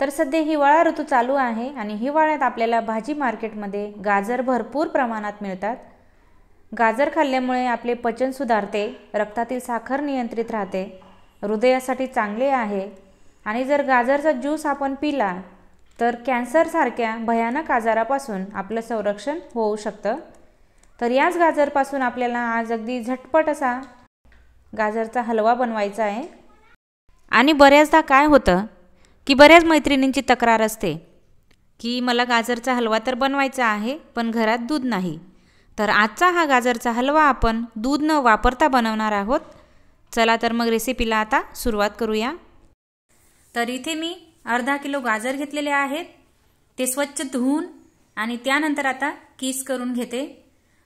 तर सध्या हिवाळा ऋतू चालू आहे आणि हिवाळ्यात आपल्याला भाजी मार्केटमध्ये गाजर भरपूर प्रमाणात मिळतात। गाजर खाल्ल्यामुळे आपले पचन सुधारते, रक्तातील साखर नियंत्रित राहते, हृदयासाठी चांगले आहे आणि जर गाजरचा ज्यूस आपण पिला तर कॅन्सरसारख्या भयानक आजारापासून आपलं संरक्षण होऊ शकतं। तर याच गाजरपासून आपल्याला आज अगदी झटपट असा गाजरचा हलवा बनवायचा आहे। आणि बऱ्याचदा काय होतं की बऱ्याच मैत्रिणींची तक्रार असते की मला गाजरचा हलवा तर बनवायचा आहे पण घरात दूध नाही। तर आजचा हा गाजरचा हलवा आपण दूध न वापरता बनवणार आहोत। चला तर मग रेसिपीला आता सुरुवात करूया। तर इथे मी अर्धा किलो गाजर घेतलेले आहेत। ते स्वच्छ धुवून आणि त्यानंतर आता किस करून घेते।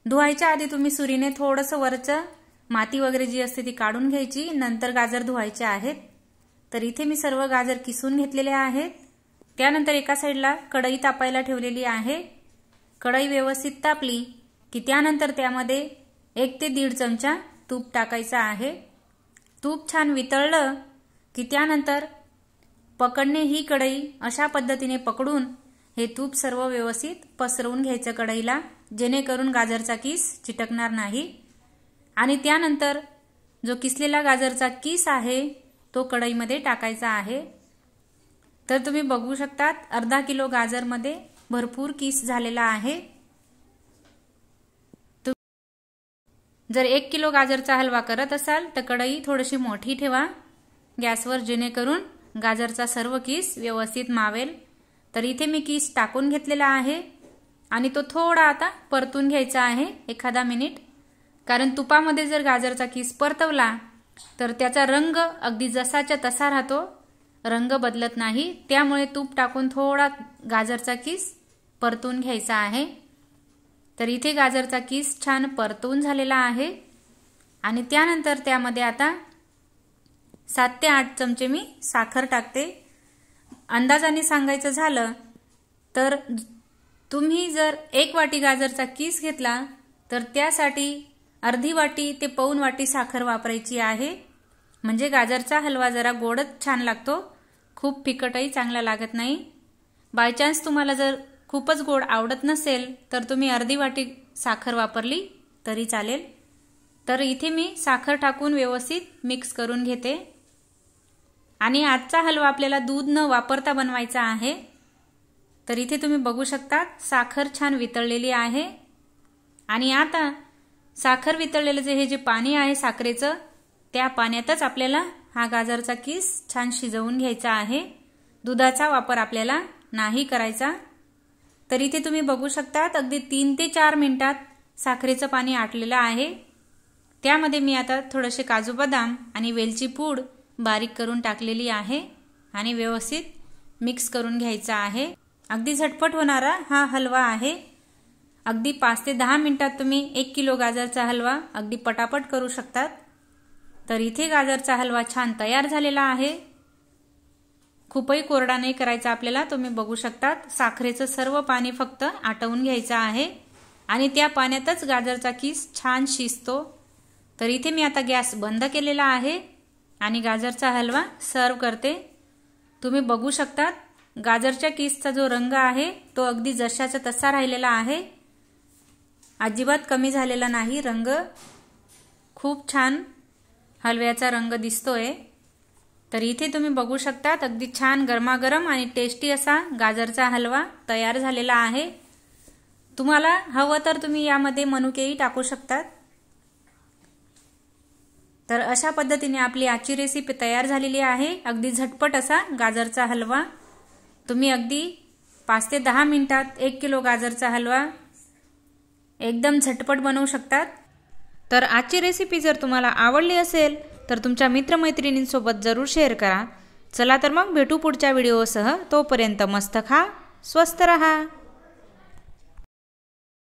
धुवायच्या आधी तुम्ही सुरीने थोडंसं वरचं माती वगैरे जी असते ती काढून घ्यायची, नंतर गाजर धुवायचे आहेत। तर इथे मी सर्व गाजर किसून घेतलेले आहेत। त्यानंतर एका साईडला कढई तापायला ठेवलेली आहे। कढई व्यवस्थित तापली की त्यानंतर त्यामध्ये 1 ते 1.5 चमचा तूप टाकायचा आहे। तूप छान वितळलं की त्यानंतर पकडणे ही कढई अशा पद्धतीने पकडून हे तूप सर्व व्यवस्थित पसरवून घ्यायचं कढईला, जेणेकरून गाजरचा किस चिटकणार नाही। आणि त्यानंतर जो किसलेला गाजरचा किस आहे तो कढईमध्ये टाकायचा आहे। तर तुम्ही बघू शकतात अर्धा किलो गाजरमध्ये भरपूर किस झालेला आहे। जर 1 किलो गाजरचा हलवा करत असाल तर कढई थोडीशी मोठी ठेवा गॅसवर, जेणेकरून गाजरचा सर्व किस व्यवस्थित मावेल। तर इथे मी किस टाकून घेतलेला आहे आणि तो थोडा आता परतून घ्यायचा आहे एखादा मिनिट, कारण तुपामध्ये जर गाजरचा किस परतवला तर त्याचा रंग अगदी जसाच्या तसा राहतो, रंग बदलत नाही। त्यामुळे तूप टाकून थोडा गाजरचा किस परतून घ्यायचा आहे। तर इथे गाजरचा किस छान परतून झालेला आहे आणि त्यानंतर त्यामध्ये आता 7 ते 8 चमचे मी साखर टाकते। अंदाजाने सांगायचं झालं तर तुम्ही जर 1 वाटी गाजरचा किस घेतला तर त्यासाठी अर्धी वाटी ते पाऊण वाटी साखर वापरायची आहे, म्हणजे गाजरचा हलवा जरा गोडच छान लागतो, खूप फिकटही चांगला लागत नाही। बाय चान्स तुम्हाला जर खूपच गोड आवडत नसेल तर तुम्ही अर्धी वाटी साखर वापरली तरी चालेल। तर इथे मी साखर टाकून व्यवस्थित मिक्स करून घेते। आणि आजचा हलवा आपल्याला दूध न वापरता बनवायचा आहे। तर इथे तुम्ही बघू शकता साखर छान वितळलेली आहे आणि आता साखर वितळलेलं हे जे पाणी आहे साखरेचं, त्या पाण्यातच आपल्याला हा गाजरचा किस छान शिजवून घ्यायचा आहे। दुधाचा वापर आपल्याला नाही करायचा। तर इथे तुम्ही बघू शकता अगदी 3 ते 4 मिनिटात साखरेचं पाणी आटलेलं आहे। त्यामध्ये मी आता थोडेसे काजू बदाम आणि वेलची पूड बारीक करून टाकलेली आहे आणि व्यवस्थित मिक्स करून घ्यायचा आहे। अगदी झटपट होणारा हा हलवा आहे। अगदी 5 ते 10 मिनिटात तुम्ही 1 किलो गाजरचा हलवा अगदी पटापट करू शकतात। तर इथे गाजरचा हलवा छान तयार झालेला आहे। खूपही कोरडा नाही करायचा आपल्याला, तुम्ही बघू शकता साखरेचं सर्व पाणी फक्त आटवून घ्यायचं आहे आणि त्या पाण्यातच गाजरचा किस छान शिजतो। तर इथे मी आता गॅस बंद केलेला आहे आणि गाजरचा हलवा सर्व करते। तुम्ही बघू शकता गाजरच्या किसचा जो रंग आहे तो अगदी जशाचा तसा राहिलेला आहे, अजिबात कमी झालेला नाही। रंग खूप छान हलव्याचा रंग दिसतोय। तर इथे तुम्ही बघू शकता अगदी छान गरमागरम आणि टेस्टी असा गाजरचा हलवा तयार झालेला आहे। तुम्हाला हवं तर तुम्ही यामध्ये मनुकेही टाकू शकतात। तर अशा पद्धतीने आपली आजची रेसिपी तयार झालेली आहे। अगदी झटपट असा गाजरचा हलवा तुम्ही अगदी 5 ते 10 मिनिटात 1 किलो गाजरचा हलवा एकदम झटपट बनवू शकतात। तर आजची रेसिपी जर तुम्हाला आवडली असेल तर तुमच्या मित्रमैत्रिणींसोबत जरूर शेअर करा। चला तर मग भेटू पुढच्या व्हिडिओसह, तोपर्यंत मस्त खा, स्वस्त रहा।